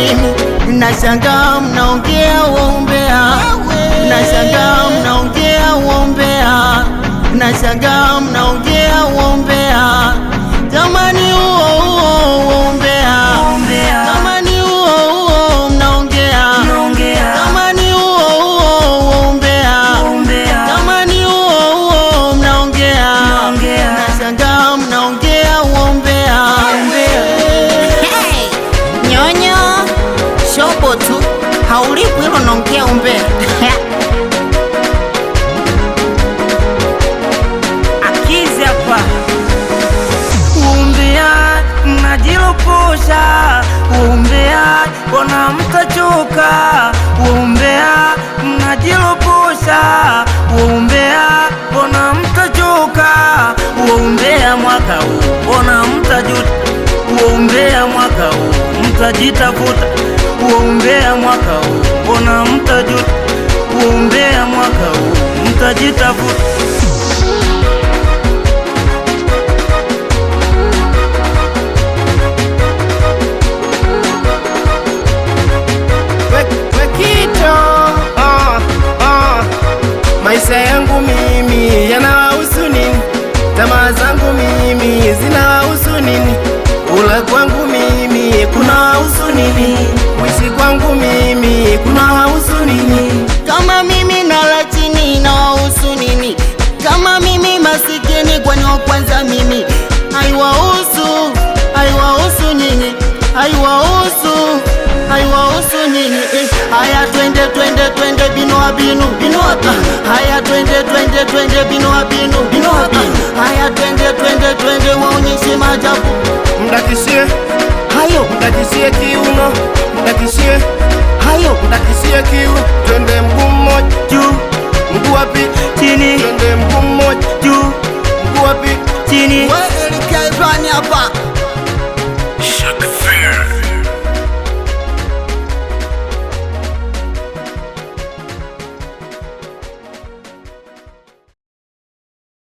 mimi. Nashangaa mnaongea uombea, nashangaa mnaongea uombea, nashangaa mnaongea uombea. Jamani uombea, jamani mnaongea, jamani uombea, jamani mnaongea, nashangaa mnaongea uombea. Hey, nyonyo shobo tu haulipu hilo naongea umbea. Akizi hapa umbea mnajilupusha, umbea mbona mtachuka, umbea mnajilupusha, umbea mbona mtachuka, umbea mwaka huu mbona mtajuta, umbea mwaka huu mtajitafuta, umbea mwaka huu mbona mtajuta, umbea mwaka huu mtajitafuta. Maisha yangu mimi yanawahusu nini? Tamaa zangu mimi zinawahusu nini? Kula kwangu mimi kunawahusu nini? Kuishi kwangu mimi kunawahusu nini? Kama mimi nala chini inawahusu nini? Kama mimi masikini kwani wa kwanza mimi? Haiwahusu, haiwahusu nyinyi, haiwahusu, haiwahusu nyinyi. Haya twende twende twende binoa binu, binoa binu. Haya twende twende twende binoa binu, binoa binu. Haya twende twende twende waonyeshe maajabu. Mdakishie Hayo, mdakishie kiuno, mdakishie hayo, mdakishie kiuno, twende mguu mmoja juu